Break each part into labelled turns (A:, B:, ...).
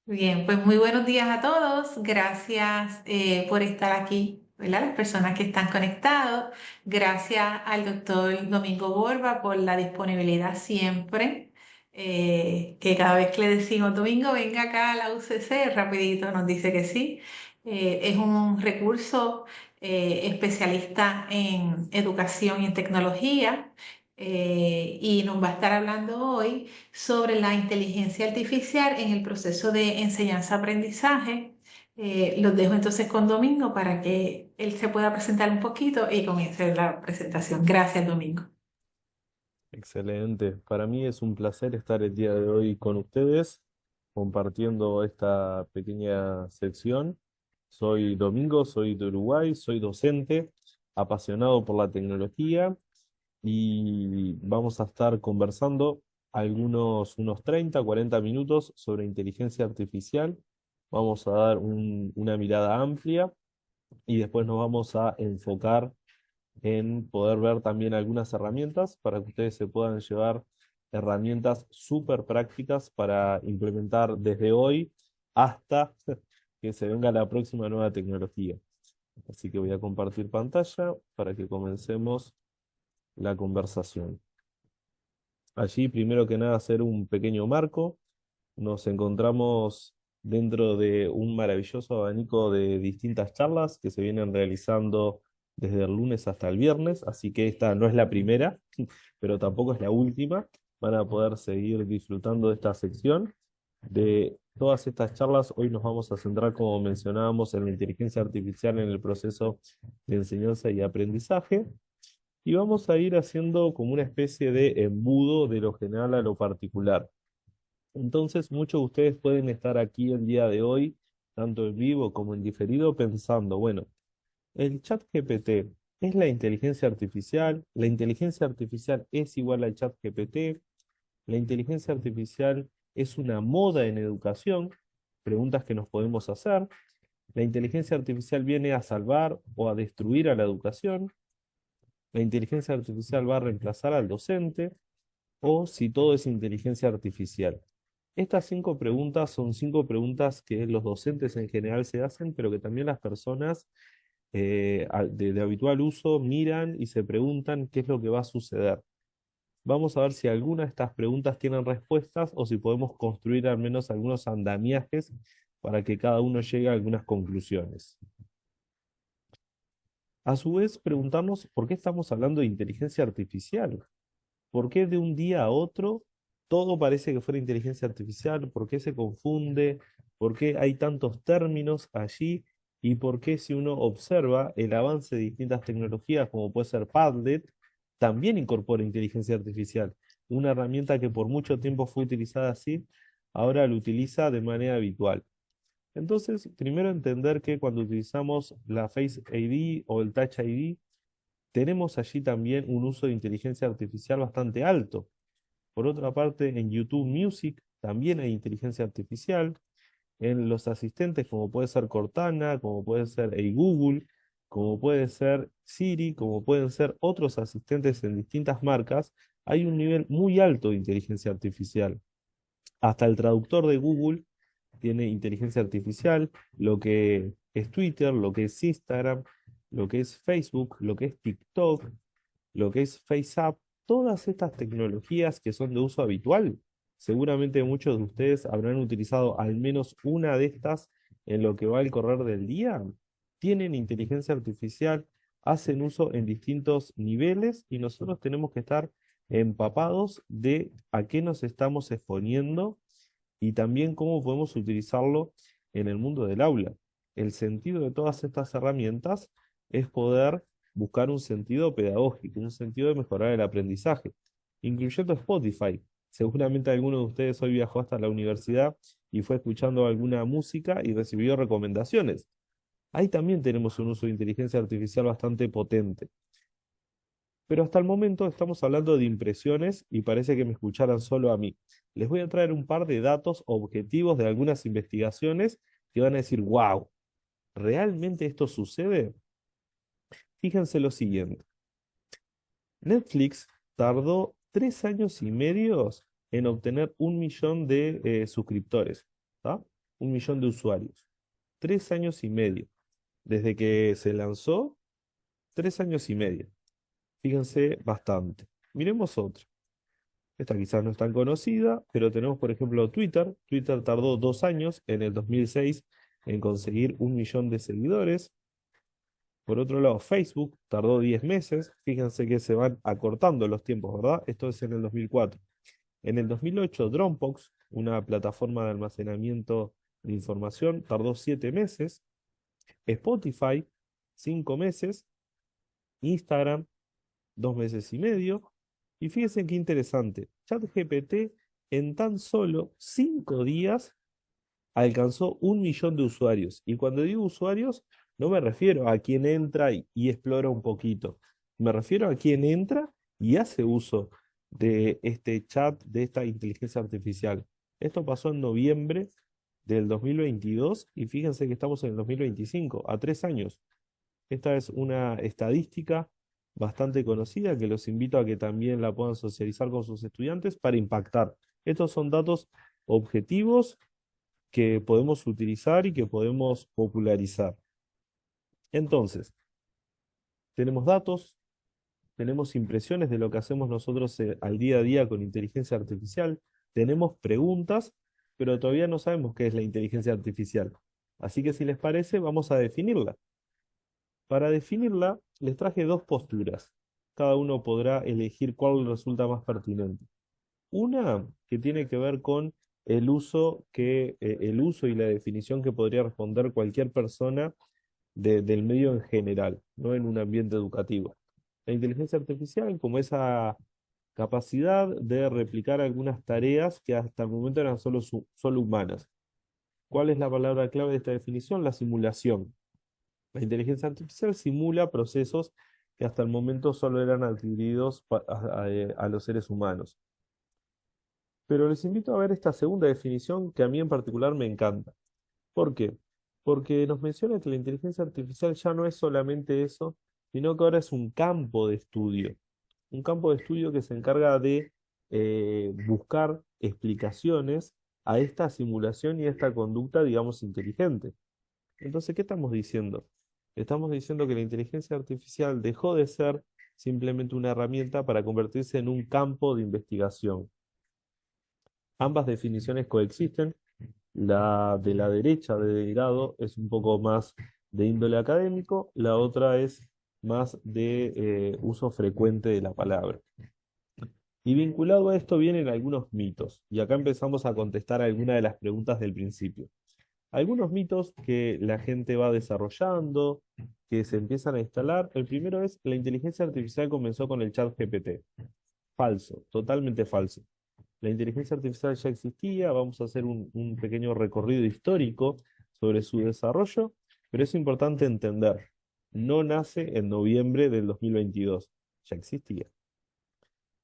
A: Bien, pues muy buenos días a todos. Gracias por estar aquí, ¿verdad? Las personas que están conectados. Gracias al doctor Domingo Borba por la disponibilidad siempre. Que cada vez que le decimos, Domingo, venga acá a la UCC, rapidito nos dice que sí. Es un recurso especialista en educación y en tecnología. Y nos va a estar hablando hoy sobre la inteligencia artificial en el proceso de enseñanza-aprendizaje. Los dejo entonces con Domingo para que él se pueda presentar un poquito y comience la presentación. Gracias, Domingo.
B: Excelente. Para mí es un placer estar el día de hoy con ustedes compartiendo esta pequeña sección. Soy Domingo, soy de Uruguay, soy docente, apasionado por la tecnología y vamos a estar conversando unos 30, 40 minutos sobre inteligencia artificial. Vamos a dar una mirada amplia y después nos vamos a enfocar en poder ver también algunas herramientas para que ustedes se puedan llevar herramientas súper prácticas para implementar desde hoy hasta que se venga la próxima nueva tecnología. Así que voy a compartir pantalla para que comencemos la conversación. Allí, primero que nada, hacer un pequeño marco. Nos encontramos dentro de un maravilloso abanico de distintas charlas que se vienen realizando desde el lunes hasta el viernes, así que esta no es la primera, pero tampoco es la última. Van a poder seguir disfrutando de esta sección. De todas estas charlas, hoy nos vamos a centrar, como mencionábamos, en la inteligencia artificial en el proceso de enseñanza y aprendizaje. Y vamos a ir haciendo como una especie de embudo de lo general a lo particular. Entonces, muchos de ustedes pueden estar aquí el día de hoy, tanto en vivo como en diferido, pensando, bueno, el chat GPT es la inteligencia artificial es igual al chat GPT, la inteligencia artificial es una moda en educación, preguntas que nos podemos hacer, la inteligencia artificial viene a salvar o a destruir a la educación, la inteligencia artificial va a reemplazar al docente, o si todo es inteligencia artificial. Estas 5 preguntas son 5 preguntas que los docentes en general se hacen, pero que también las personas de habitual uso miran y se preguntan qué es lo que va a suceder. Vamos a ver si alguna de estas preguntas tienen respuestas o si podemos construir al menos algunos andamiajes para que cada uno llegue a algunas conclusiones. A su vez, preguntarnos por qué estamos hablando de inteligencia artificial. ¿Por qué de un día a otro todo parece que fuera inteligencia artificial? ¿Por qué se confunde? ¿Por qué hay tantos términos allí? ¿Y por qué si uno observa el avance de distintas tecnologías, como puede ser Padlet, también incorpora inteligencia artificial? Una herramienta que por mucho tiempo fue utilizada así, ahora lo utiliza de manera habitual. Entonces, primero entender que cuando utilizamos la Face ID o el Touch ID, tenemos allí también un uso de inteligencia artificial bastante alto. Por otra parte, en YouTube Music también hay inteligencia artificial. En los asistentes, como puede ser Cortana, como puede ser Google, como puede ser Siri, como pueden ser otros asistentes en distintas marcas, hay un nivel muy alto de inteligencia artificial. Hasta el traductor de Google tiene inteligencia artificial, lo que es Twitter, lo que es Instagram, lo que es Facebook, lo que es TikTok, lo que es FaceApp, todas estas tecnologías que son de uso habitual. Seguramente muchos de ustedes habrán utilizado al menos una de estas en lo que va el correr del día. Tienen inteligencia artificial, hacen uso en distintos niveles y nosotros tenemos que estar empapados de a qué nos estamos exponiendo y también cómo podemos utilizarlo en el mundo del aula. El sentido de todas estas herramientas es poder buscar un sentido pedagógico, un sentido de mejorar el aprendizaje, incluyendo Spotify. Seguramente alguno de ustedes hoy viajó hasta la universidad y fue escuchando alguna música y recibió recomendaciones. Ahí también tenemos un uso de inteligencia artificial bastante potente. Pero hasta el momento estamos hablando de impresiones y parece que me escucharan solo a mí. Les voy a traer un par de datos objetivos de algunas investigaciones que van a decir, wow, ¿realmente esto sucede? Fíjense lo siguiente. Netflix tardó 3 años y medio en obtener 1 millón de suscriptores, ¿tá? 1 millón de usuarios. 3 años y medio. Desde que se lanzó, 3 años y medio. Fíjense bastante. Miremos otra. Esta quizás no es tan conocida, pero tenemos, por ejemplo, Twitter. Twitter tardó 2 años, en el 2006, en conseguir 1 millón de seguidores. Por otro lado, Facebook tardó 10 meses. Fíjense que se van acortando los tiempos, ¿verdad? Esto es en el 2004. En el 2008, Dropbox, una plataforma de almacenamiento de información, tardó 7 meses. Spotify, 5 meses. Instagram, 2 meses y medio. Y fíjense qué interesante. ChatGPT en tan solo 5 días alcanzó 1 millón de usuarios. Y cuando digo usuarios, no me refiero a quien entra y explora un poquito. Me refiero a quien entra y hace uso de este chat, de esta inteligencia artificial. Esto pasó en noviembre del 2022 y fíjense que estamos en el 2025, a 3 años. Esta es una estadística bastante conocida que los invito a que también la puedan socializar con sus estudiantes para impactar. Estos son datos objetivos que podemos utilizar y que podemos popularizar. Entonces, tenemos datos, tenemos impresiones de lo que hacemos nosotros al día a día con inteligencia artificial, tenemos preguntas, pero todavía no sabemos qué es la inteligencia artificial. Así que si les parece, vamos a definirla. Para definirla, les traje dos posturas. Cada uno podrá elegir cuál le resulta más pertinente. Una que tiene que ver con el uso y la definición que podría responder cualquier persona del medio en general, no en un ambiente educativo. La inteligencia artificial como esa capacidad de replicar algunas tareas que hasta el momento eran solo humanas. ¿Cuál es la palabra clave de esta definición? La simulación. La inteligencia artificial simula procesos que hasta el momento solo eran adquiridos a los seres humanos. Pero les invito a ver esta segunda definición que a mí en particular me encanta. ¿Por qué? Porque nos menciona que la inteligencia artificial ya no es solamente eso, sino que ahora es un campo de estudio. Un campo de estudio que se encarga de buscar explicaciones a esta simulación y a esta conducta, digamos, inteligente. Entonces, ¿qué estamos diciendo? Estamos diciendo que la inteligencia artificial dejó de ser simplemente una herramienta para convertirse en un campo de investigación. Ambas definiciones coexisten. La de la derecha de Delgado es un poco más de índole académico, la otra es más de uso frecuente de la palabra. Y vinculado a esto vienen algunos mitos, y acá empezamos a contestar algunas de las preguntas del principio. Algunos mitos que la gente va desarrollando, que se empiezan a instalar. El primero es: la inteligencia artificial comenzó con el chat GPT. Falso, totalmente falso. La inteligencia artificial ya existía, vamos a hacer un pequeño recorrido histórico sobre su desarrollo, pero es importante entender, no nace en noviembre del 2022, ya existía.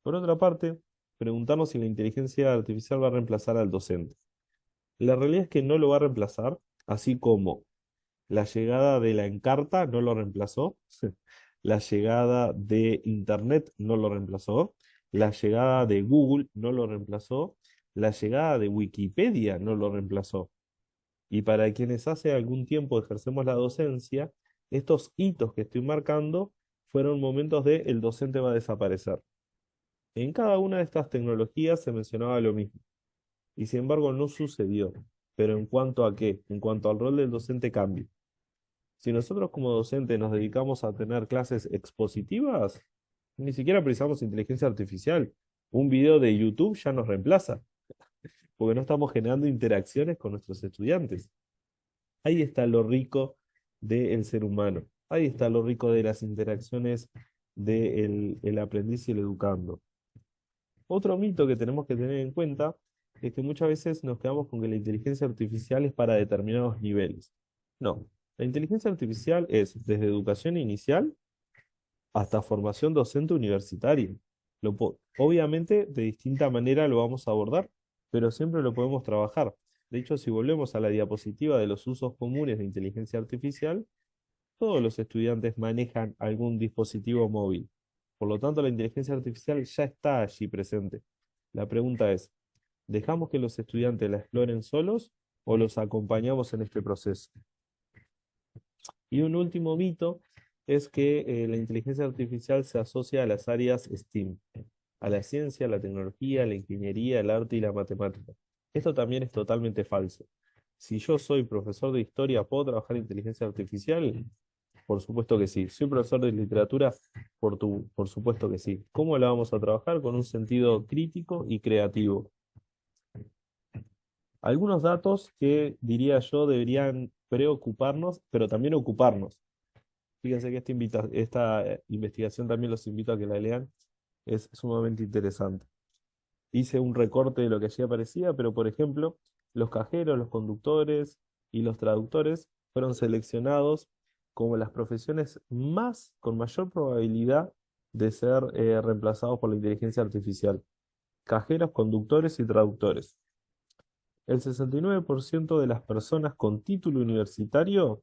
B: Por otra parte, preguntarnos si la inteligencia artificial va a reemplazar al docente. La realidad es que no lo va a reemplazar, así como la llegada de la Encarta no lo reemplazó, la llegada de Internet no lo reemplazó, la llegada de Google no lo reemplazó, la llegada de Wikipedia no lo reemplazó. Y para quienes hace algún tiempo ejercemos la docencia, estos hitos que estoy marcando fueron momentos de el docente va a desaparecer. En cada una de estas tecnologías se mencionaba lo mismo, y sin embargo no sucedió. Pero ¿en cuanto a qué? En cuanto al rol del docente cambia. Si nosotros como docentes nos dedicamos a tener clases expositivas, ni siquiera precisamos inteligencia artificial. Un video de YouTube ya nos reemplaza, porque no estamos generando interacciones con nuestros estudiantes. Ahí está lo rico del ser humano. Ahí está lo rico de las interacciones del el aprendiz y el educando. Otro mito que tenemos que tener en cuenta es que muchas veces nos quedamos con que la inteligencia artificial es para determinados niveles. No, la inteligencia artificial es desde educación inicial hasta formación docente universitaria. Obviamente, de distinta manera lo vamos a abordar, pero siempre lo podemos trabajar. De hecho, si volvemos a la diapositiva de los usos comunes de inteligencia artificial, todos los estudiantes manejan algún dispositivo móvil. Por lo tanto, la inteligencia artificial ya está allí presente. La pregunta es: ¿dejamos que los estudiantes la exploren solos o los acompañamos en este proceso. Y un último mito es que la inteligencia artificial se asocia a las áreas STEAM, a la ciencia, la tecnología, la ingeniería, el arte y la matemática. Esto también es totalmente falso. Si yo soy profesor de historia, ¿puedo trabajar inteligencia artificial? Por supuesto que sí. Soy profesor de literatura, por supuesto que sí. ¿Cómo la vamos a trabajar? Con un sentido crítico y creativo. Algunos datos que diría yo deberían preocuparnos, pero también ocuparnos. Fíjense que esta investigación también los invito a que la lean. Es sumamente interesante. Hice un recorte de lo que allí aparecía, pero por ejemplo, los cajeros, los conductores y los traductores fueron seleccionados como las profesiones con mayor probabilidad de ser reemplazados por la inteligencia artificial. Cajeros, conductores y traductores. El 69% de las personas con título universitario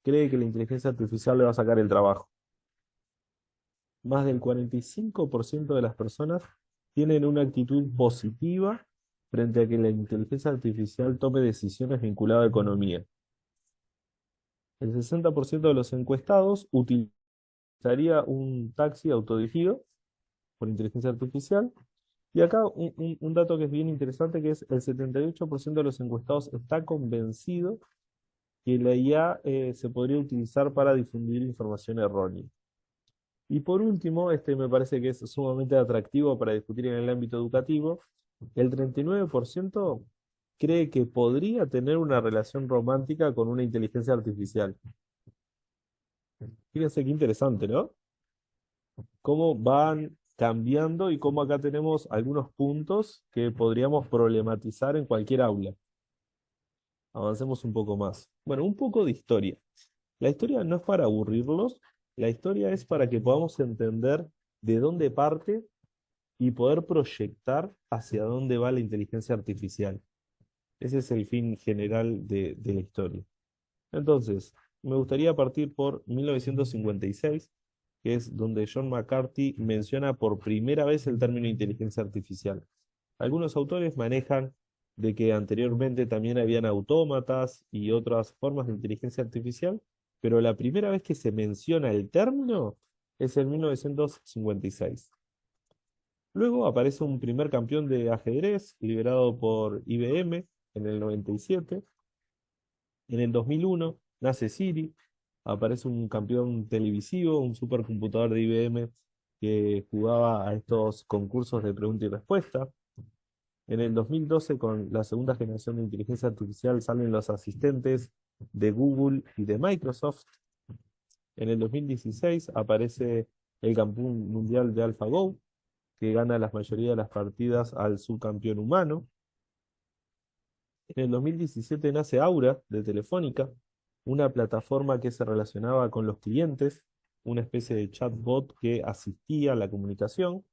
B: cree que la inteligencia artificial le va a sacar el trabajo. Más del 45% de las personas tienen una actitud positiva frente a que la inteligencia artificial tome decisiones vinculadas a economía. El 60% de los encuestados utilizaría un taxi autodirigido por inteligencia artificial. Y acá un dato que es bien interesante, que es el 78% de los encuestados está convencido que la IA se podría utilizar para difundir información errónea. Y por último, este me parece que es sumamente atractivo para discutir en el ámbito educativo, el 39% cree que podría tener una relación romántica con una inteligencia artificial. Fíjense qué interesante, ¿no? Cómo van cambiando y cómo acá tenemos algunos puntos que podríamos problematizar en cualquier aula. Avancemos un poco más. Bueno, un poco de historia. La historia no es para aburrirlos, la historia es para que podamos entender de dónde parte y poder proyectar hacia dónde va la inteligencia artificial. Ese es el fin general de la historia. Entonces, me gustaría partir por 1956, que es donde John McCarthy menciona por primera vez el término inteligencia artificial. Algunos autores manejan de que anteriormente también habían autómatas y otras formas de inteligencia artificial, pero la primera vez que se menciona el término es en 1956. Luego aparece un primer campeón de ajedrez liderado por IBM en el 97. En el 2001 nace Siri, aparece un campeón televisivo, un supercomputador de IBM que jugaba a estos concursos de pregunta y respuesta. En el 2012, con la segunda generación de inteligencia artificial, salen los asistentes de Google y de Microsoft. En el 2016 aparece el campeón mundial de AlphaGo, que gana la mayoría de las partidas al subcampeón humano. En el 2017 nace Aura de Telefónica, una plataforma que se relacionaba con los clientes, una especie de chatbot que asistía a la comunicación.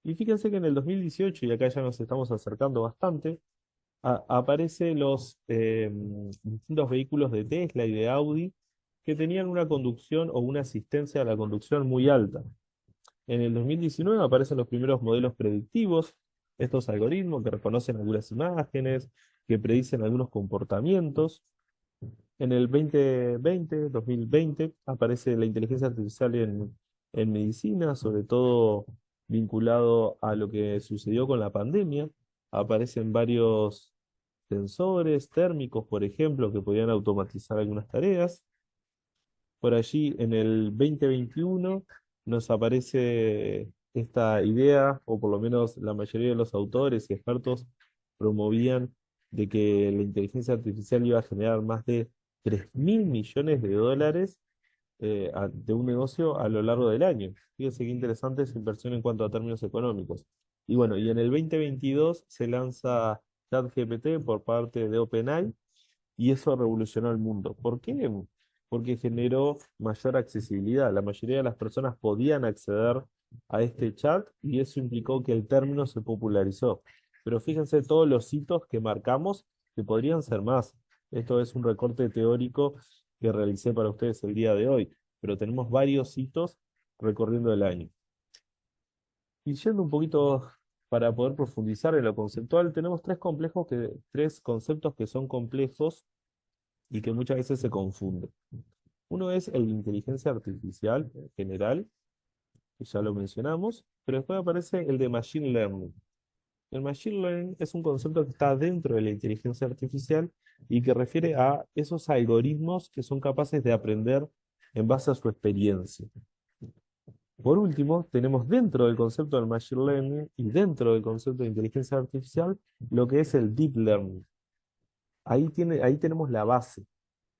B: Y fíjense que en el 2018, y acá ya nos estamos acercando bastante, aparecen los distintos vehículos de Tesla y de Audi que tenían una conducción o una asistencia a la conducción muy alta. En el 2019 aparecen los primeros modelos predictivos, estos algoritmos que reconocen algunas imágenes, que predicen algunos comportamientos. En el 2020 aparece la inteligencia artificial en medicina, sobre todo vinculado a lo que sucedió con la pandemia. Aparecen varios sensores térmicos, por ejemplo, que podían automatizar algunas tareas. Por allí, en el 2021, nos aparece esta idea, o por lo menos la mayoría de los autores y expertos promovían de que la inteligencia artificial iba a generar más de 3.000 millones de dólares de un negocio a lo largo del año. Fíjense qué interesante esa inversión en cuanto a términos económicos. Y bueno, y en el 2022 se lanza ChatGPT por parte de OpenAI y eso revolucionó el mundo. ¿Por qué? Porque generó mayor accesibilidad. La mayoría de las personas podían acceder a este chat y eso implicó que el término se popularizó. Pero fíjense todos los hitos que marcamos, que podrían ser más. Esto es un recorte teórico que realicé para ustedes el día de hoy, pero tenemos varios hitos recorriendo el año. Y yendo un poquito para poder profundizar en lo conceptual, tenemos tres conceptos que son complejos y que muchas veces se confunden. Uno es el de inteligencia artificial general, que ya lo mencionamos, pero después aparece el de machine learning. El machine learning es un concepto que está dentro de la inteligencia artificial y que refiere a esos algoritmos que son capaces de aprender en base a su experiencia. Por último, tenemos dentro del concepto del machine learning y dentro del concepto de inteligencia artificial lo que es el deep learning. Ahí tenemos la base,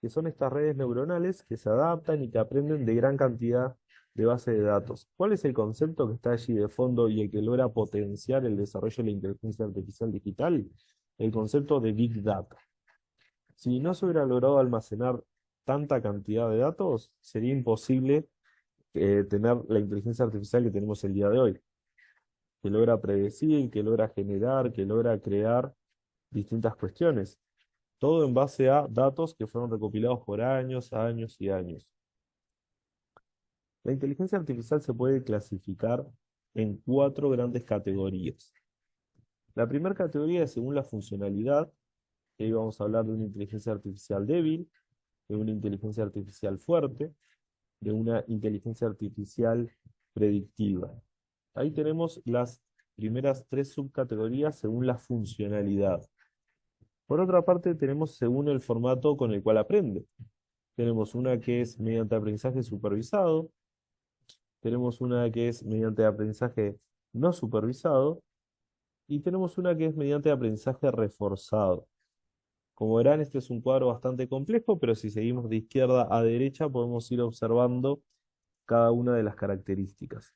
B: que son estas redes neuronales que se adaptan y que aprenden de gran cantidad de bases de datos. ¿Cuál es el concepto que está allí de fondo y el que logra potenciar el desarrollo de la inteligencia artificial digital? El concepto de Big Data. Si no se hubiera logrado almacenar tanta cantidad de datos, sería imposible tener la inteligencia artificial que tenemos el día de hoy, que logra predecir, que logra generar, que logra crear distintas cuestiones. Todo en base a datos que fueron recopilados por años, años y años. La inteligencia artificial se puede clasificar en cuatro grandes categorías. La primera categoría es según la funcionalidad, que ahí vamos a hablar de una inteligencia artificial débil, de una inteligencia artificial fuerte, de una inteligencia artificial predictiva. Ahí tenemos las primeras tres subcategorías según la funcionalidad. Por otra parte, tenemos según el formato con el cual aprende. Tenemos una que es mediante aprendizaje supervisado, tenemos una que es mediante aprendizaje no supervisado y tenemos una que es mediante aprendizaje reforzado. Como verán, este es un cuadro bastante complejo, pero si seguimos de izquierda a derecha podemos ir observando cada una de las características.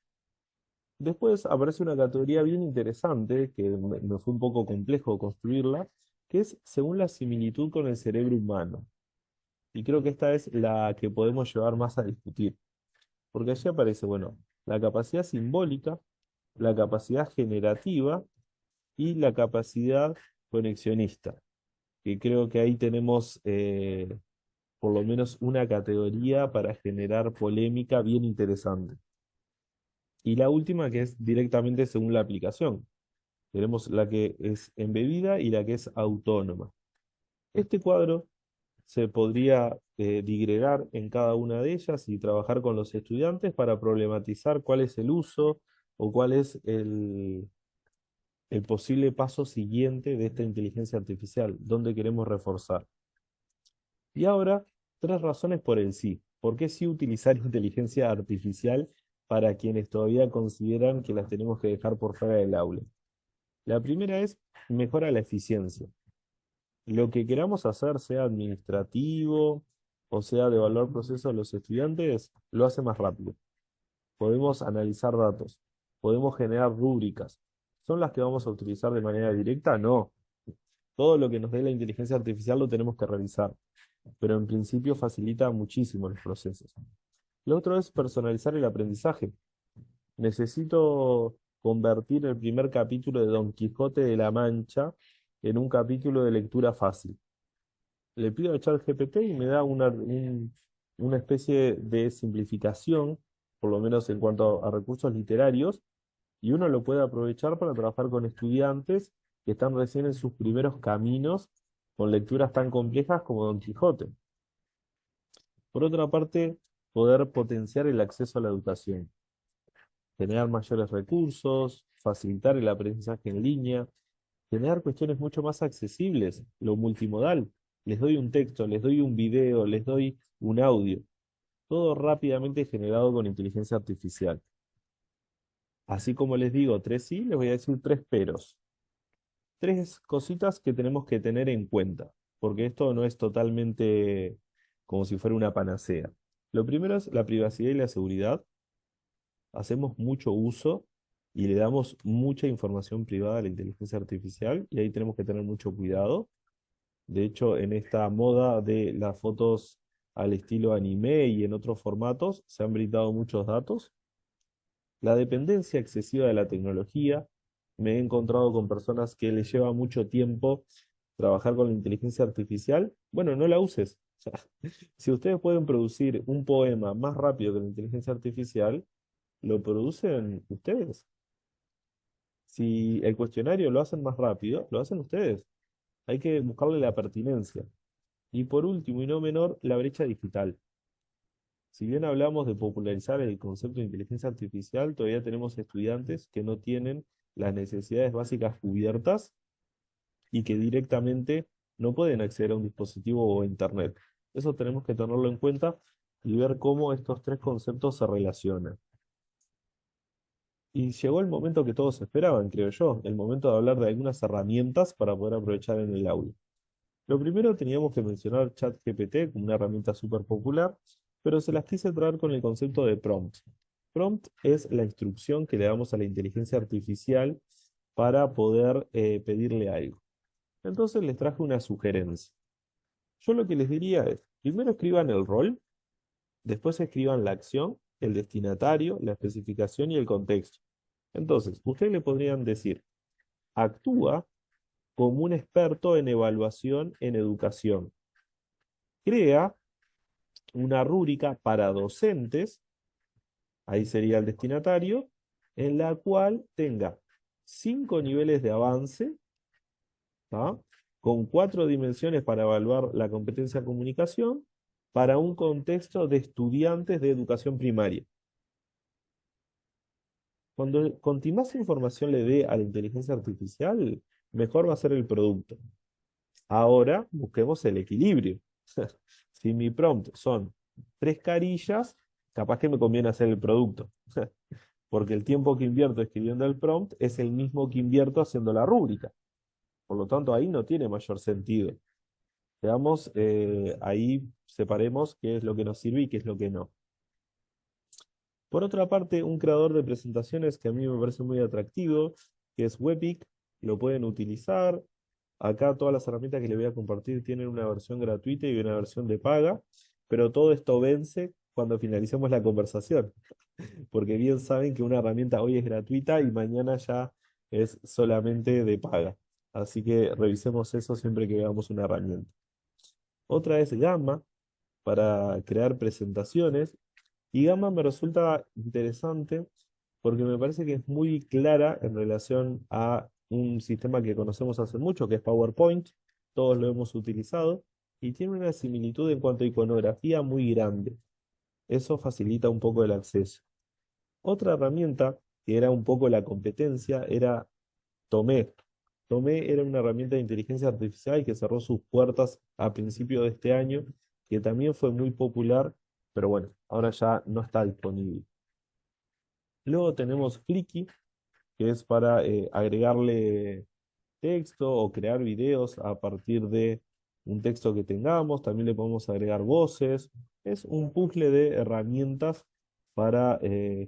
B: Después aparece una categoría bien interesante, que me fue un poco complejo construirla, que es según la similitud con el cerebro humano. Y creo que esta es la que podemos llevar más a discutir. Porque allí aparece, bueno, la capacidad simbólica, la capacidad generativa y la capacidad conexionista. Que creo que ahí tenemos por lo menos una categoría para generar polémica bien interesante. Y la última que es directamente según la aplicación. Tenemos la que es embebida y la que es autónoma. Este cuadro se podría digregar en cada una de ellas y trabajar con los estudiantes para problematizar cuál es el uso o cuál es el posible paso siguiente de esta inteligencia artificial, dónde queremos reforzar. Y ahora, tres razones por el sí. ¿Por qué sí utilizar inteligencia artificial para quienes todavía consideran que las tenemos que dejar por fuera del aula? La primera es mejora la eficiencia. Lo que queramos hacer, sea administrativo o sea de evaluar procesos de los estudiantes, lo hace más rápido. Podemos analizar datos, podemos generar rúbricas. ¿Son las que vamos a utilizar de manera directa? No. Todo lo que nos dé la inteligencia artificial lo tenemos que revisar, pero en principio facilita muchísimo los procesos. Lo otro es personalizar el aprendizaje. Necesito convertir el primer capítulo de Don Quijote de la Mancha en un capítulo de lectura fácil. Le pido a ChatGPT y me da una especie de simplificación, por lo menos en cuanto a recursos literarios, y uno lo puede aprovechar para trabajar con estudiantes que están recién en sus primeros caminos con lecturas tan complejas como Don Quijote. Por otra parte, poder potenciar el acceso a la educación, generar mayores recursos, facilitar el aprendizaje en línea, generar cuestiones mucho más accesibles, lo multimodal. Les doy un texto, les doy un video, les doy un audio, todo rápidamente generado con inteligencia artificial. Así como les digo tres sí, les voy a decir tres peros. Tres cositas que tenemos que tener en cuenta, porque esto no es totalmente como si fuera una panacea. Lo primero es la privacidad y la seguridad. Hacemos mucho uso y le damos mucha información privada a la inteligencia artificial y ahí tenemos que tener mucho cuidado. De hecho, en esta moda de las fotos al estilo anime y en otros formatos se han brindado muchos datos. La dependencia excesiva de la tecnología. Me he encontrado con personas que les lleva mucho tiempo trabajar con la inteligencia artificial. Bueno, no la uses. O sea, si ustedes pueden producir un poema más rápido que la inteligencia artificial, lo producen ustedes. Si el cuestionario lo hacen más rápido, lo hacen ustedes. Hay que buscarle la pertinencia. Y por último, y no menor, la brecha digital. Si bien hablamos de popularizar el concepto de inteligencia artificial, todavía tenemos estudiantes que no tienen las necesidades básicas cubiertas y que directamente no pueden acceder a un dispositivo o a Internet. Eso tenemos que tenerlo en cuenta y ver cómo estos tres conceptos se relacionan. Y llegó el momento que todos esperaban, creo yo, el momento de hablar de algunas herramientas para poder aprovechar en el aula. Lo primero teníamos que mencionar ChatGPT como una herramienta súper popular, pero se las quise traer con el concepto de prompt. Prompt es la instrucción que le damos a la inteligencia artificial para poder pedirle algo. Entonces les traje una sugerencia. Yo lo que les diría es, primero escriban el rol, después escriban la acción, el destinatario, la especificación y el contexto. Entonces, ustedes le podrían decir, actúa como un experto en evaluación en educación. Crea una rúbrica para docentes, ahí sería el destinatario, en la cual tenga 5 niveles de avance, ¿tá? Con 4 dimensiones para evaluar la competencia de comunicación, para un contexto de estudiantes de educación primaria. Cuanto más información le dé a la inteligencia artificial, mejor va a ser el producto. Ahora busquemos el equilibrio. Si mi prompt son 3 carillas, capaz que me conviene hacer el producto. Porque el tiempo que invierto escribiendo el prompt es el mismo que invierto haciendo la rúbrica. Por lo tanto, ahí no tiene mayor sentido. Veamos, ahí separemos qué es lo que nos sirve y qué es lo que no. Por otra parte, un creador de presentaciones que a mí me parece muy atractivo, que es Webic, lo pueden utilizar. Acá todas las herramientas que les voy a compartir tienen una versión gratuita y una versión de paga, pero todo esto vence cuando finalicemos la conversación, porque bien saben que una herramienta hoy es gratuita y mañana ya es solamente de paga. Así que revisemos eso siempre que veamos una herramienta. Otra es Gamma para crear presentaciones. Y Gamma me resulta interesante porque me parece que es muy clara en relación a un sistema que conocemos hace mucho, que es PowerPoint. Todos lo hemos utilizado y tiene una similitud en cuanto a iconografía muy grande. Eso facilita un poco el acceso. Otra herramienta que era un poco la competencia era Tomé. Tomé era una herramienta de inteligencia artificial que cerró sus puertas a principios de este año, que también fue muy popular, pero bueno, ahora ya no está disponible. Luego tenemos Flickr, que es para agregarle texto o crear videos a partir de un texto que tengamos. También le podemos agregar voces. Es un puzzle de herramientas para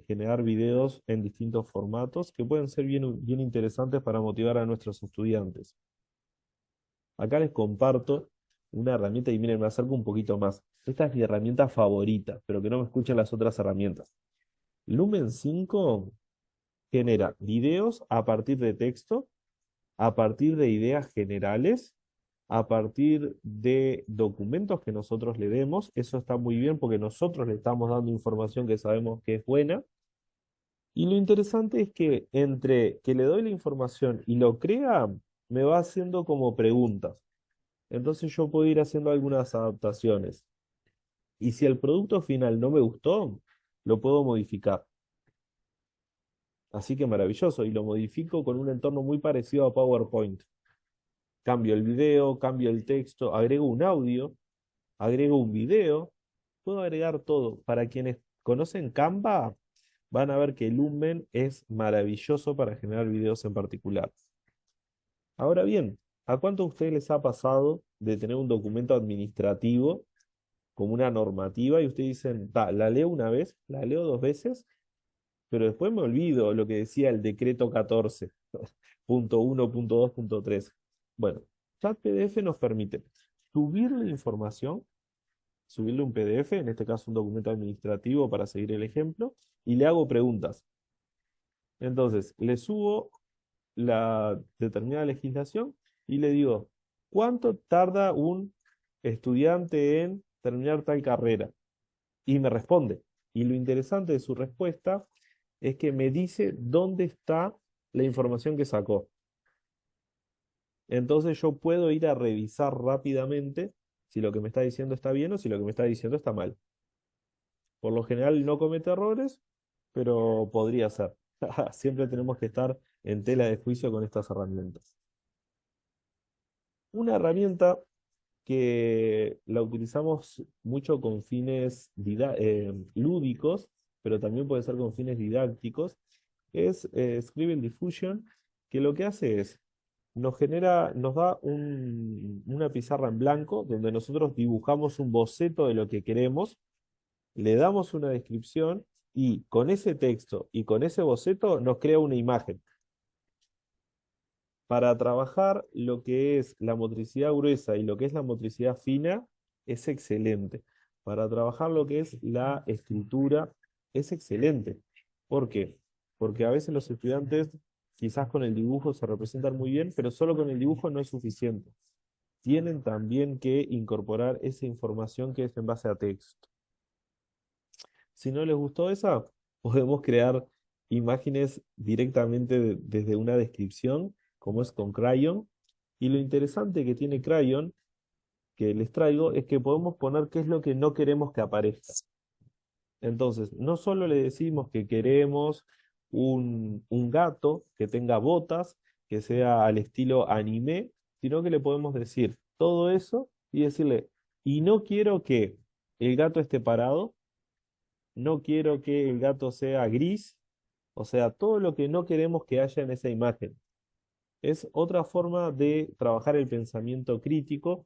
B: generar videos en distintos formatos que pueden ser bien interesantes para motivar a nuestros estudiantes. Acá les comparto una herramienta y miren, me acerco un poquito más. Esta es mi herramienta favorita, pero que no me escuchen las otras herramientas. Lumen 5 genera videos a partir de texto, a partir de ideas generales, a partir de documentos que nosotros le demos. Eso está muy bien porque nosotros le estamos dando información que sabemos que es buena. Y lo interesante es que entre que le doy la información y lo crea, me va haciendo como preguntas. Entonces yo puedo ir haciendo algunas adaptaciones. Y si el producto final no me gustó, lo puedo modificar. Así que maravilloso. Y lo modifico con un entorno muy parecido a PowerPoint. Cambio el video, cambio el texto, agrego un audio, agrego un video. Puedo agregar todo. Para quienes conocen Canva, van a ver que Lumen es maravilloso para generar videos en particular. Ahora bien, ¿a cuánto a ustedes les ha pasado de tener un documento administrativo como una normativa y ustedes dicen, la leo una vez, la leo 2 veces, pero después me olvido lo que decía el decreto 14, punto 1, punto 2, punto 3? Bueno, Chat PDF nos permite subirle información, subirle un PDF, en este caso un documento administrativo para seguir el ejemplo, y le hago preguntas. Entonces, le subo la determinada legislación y le digo, ¿cuánto tarda un estudiante en terminar tal carrera? Y me responde. Y lo interesante de su respuesta es que me dice dónde está la información que sacó. Entonces yo puedo ir a revisar rápidamente si lo que me está diciendo está bien o si lo que me está diciendo está mal. Por lo general no comete errores, pero podría ser. Siempre tenemos que estar en tela de juicio con estas herramientas. Una herramienta que la utilizamos mucho con fines lúdicos, pero también puede ser con fines didácticos, es Scribble Diffusion, que lo que hace es, nos da una pizarra en blanco donde nosotros dibujamos un boceto de lo que queremos, le damos una descripción y con ese texto y con ese boceto nos crea una imagen. Para trabajar lo que es la motricidad gruesa y lo que es la motricidad fina, es excelente. Para trabajar lo que es la escritura, es excelente. ¿Por qué? Porque a veces los estudiantes quizás con el dibujo se representan muy bien, pero solo con el dibujo no es suficiente. Tienen también que incorporar esa información que es en base a texto. Si no les gustó esa, podemos crear imágenes directamente desde una descripción, como es con Crayon. Y lo interesante que tiene Crayon, que les traigo, es que podemos poner qué es lo que no queremos que aparezca. Entonces, no solo le decimos que queremos un gato que tenga botas, que sea al estilo anime, sino que le podemos decir todo eso y decirle, y no quiero que el gato esté parado, no quiero que el gato sea gris, o sea, todo lo que no queremos que haya en esa imagen. Es otra forma de trabajar el pensamiento crítico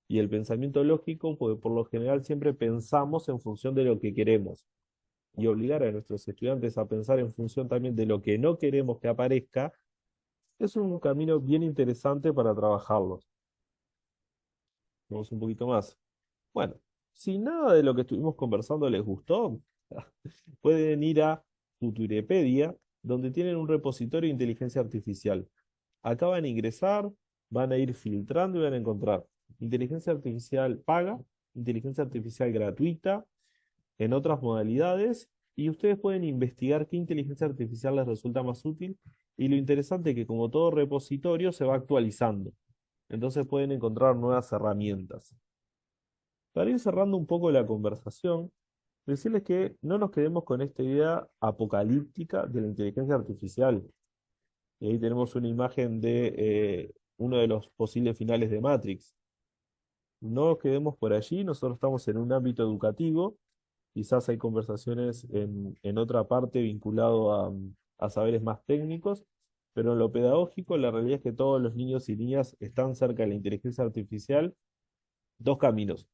B: y el pensamiento lógico, porque por lo general siempre pensamos en función de lo que queremos. Y obligar a nuestros estudiantes a pensar en función también de lo que no queremos que aparezca, es un camino bien interesante para trabajarlos. Vamos un poquito más. Bueno, si nada de lo que estuvimos conversando les gustó, pueden ir a Futurepedia, donde tienen un repositorio de inteligencia artificial. Acá van a ingresar, van a ir filtrando y van a encontrar inteligencia artificial paga, inteligencia artificial gratuita, en otras modalidades, y ustedes pueden investigar qué inteligencia artificial les resulta más útil. Y lo interesante es que como todo repositorio se va actualizando. Entonces pueden encontrar nuevas herramientas. Para ir cerrando un poco la conversación, decirles que no nos quedemos con esta idea apocalíptica de la inteligencia artificial. Y ahí tenemos una imagen de uno de los posibles finales de Matrix. No nos quedemos por allí, nosotros estamos en un ámbito educativo, quizás hay conversaciones en otra parte vinculado a saberes más técnicos, pero en lo pedagógico la realidad es que todos los niños y niñas están cerca de la inteligencia artificial. Dos caminos: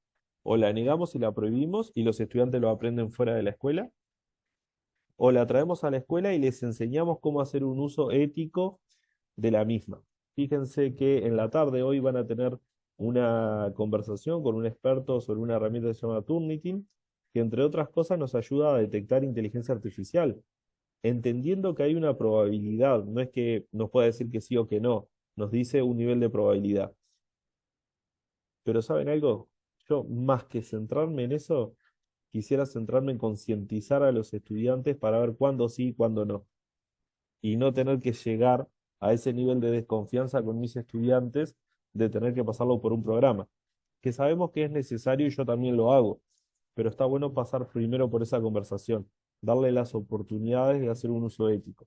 B: o la negamos y la prohibimos y los estudiantes lo aprenden fuera de la escuela, o la traemos a la escuela y les enseñamos cómo hacer un uso ético de la misma. Fíjense que en la tarde hoy van a tener una conversación con un experto sobre una herramienta que se llama Turnitin, que entre otras cosas nos ayuda a detectar inteligencia artificial, entendiendo que hay una probabilidad, no es que nos pueda decir que sí o que no, nos dice un nivel de probabilidad. Pero ¿saben algo? Yo más que centrarme en eso, quisiera centrarme en concientizar a los estudiantes para ver cuándo sí y cuándo no, y no tener que llegar a ese nivel de desconfianza con mis estudiantes de tener que pasarlo por un programa, que sabemos que es necesario y yo también lo hago, pero está bueno pasar primero por esa conversación, darle las oportunidades de hacer un uso ético.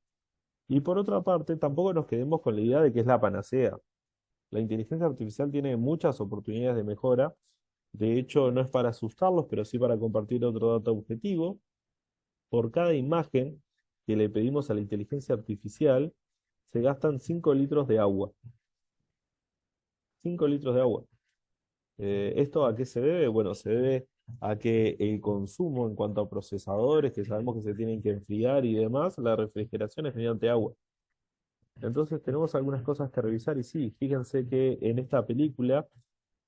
B: Y por otra parte, tampoco nos quedemos con la idea de que es la panacea. La inteligencia artificial tiene muchas oportunidades de mejora. De hecho, no es para asustarlos, pero sí para compartir otro dato objetivo. Por cada imagen que le pedimos a la inteligencia artificial, se gastan 5 litros de agua. 5 litros de agua. ¿Esto a qué se debe? Bueno, se debe a que el consumo en cuanto a procesadores, que sabemos que se tienen que enfriar y demás, la refrigeración es mediante agua. Entonces tenemos algunas cosas que revisar y sí, fíjense que en esta película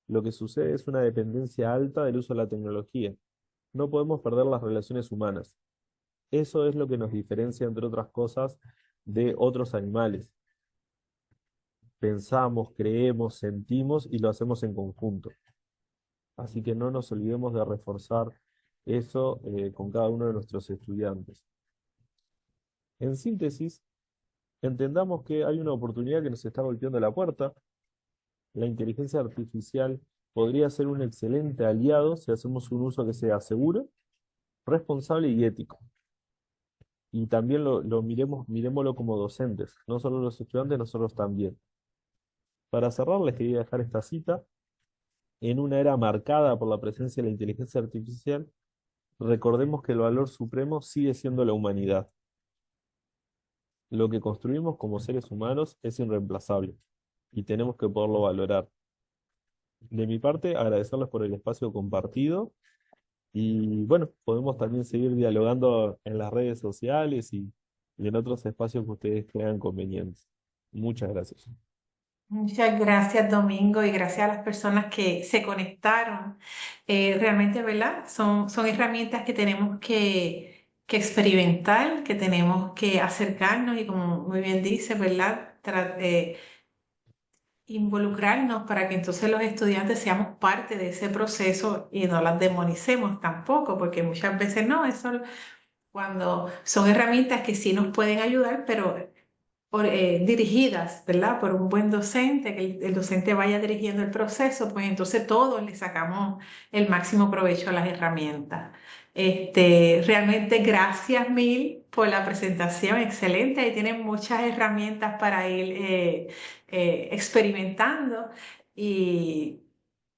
B: lo que sucede es una dependencia alta del uso de la tecnología. No podemos perder las relaciones humanas. Eso es lo que nos diferencia, entre otras cosas, de otros animales. Pensamos, creemos, sentimos y lo hacemos en conjunto. Así que no nos olvidemos de reforzar eso con cada uno de nuestros estudiantes. En síntesis, entendamos que hay una oportunidad que nos está golpeando la puerta. La inteligencia artificial podría ser un excelente aliado si hacemos un uso que sea seguro, responsable y ético. Y también miremoslo como docentes, no solo los estudiantes, nosotros también. Para cerrar, les quería dejar esta cita. En una era marcada por la presencia de la inteligencia artificial, recordemos que el valor supremo sigue siendo la humanidad. Lo que construimos como seres humanos es irreemplazable y tenemos que poderlo valorar. De mi parte, agradecerles por el espacio compartido y bueno, podemos también seguir dialogando en las redes sociales y en otros espacios que ustedes crean convenientes. Muchas gracias.
A: Muchas gracias, Domingo, y gracias a las personas que se conectaron. Realmente, ¿verdad? Son herramientas que tenemos que experimentar, que tenemos que acercarnos y como muy bien dice, ¿verdad? Involucrarnos para que entonces los estudiantes seamos parte de ese proceso y no las demonicemos tampoco, porque muchas veces no, eso cuando son herramientas que sí nos pueden ayudar, pero dirigidas, ¿verdad? Por un buen docente, que el docente vaya dirigiendo el proceso, pues entonces todos le sacamos el máximo provecho a las herramientas. Realmente gracias mil por la presentación, excelente. Ahí tienen muchas herramientas para ir experimentando y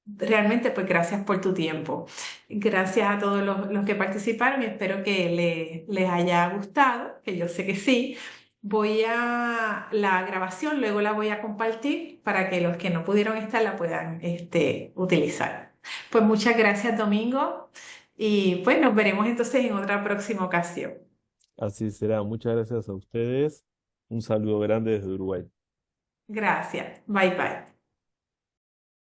A: realmente pues gracias por tu tiempo. Gracias a todos los que participaron y espero que les haya gustado, que yo sé que sí. La grabación luego la voy a compartir para que los que no pudieron estar la puedan utilizar. Pues muchas gracias, Domingo, y pues nos veremos entonces en otra próxima ocasión.
B: Así será. Muchas gracias a ustedes. Un saludo grande desde Uruguay.
A: Gracias. Bye bye.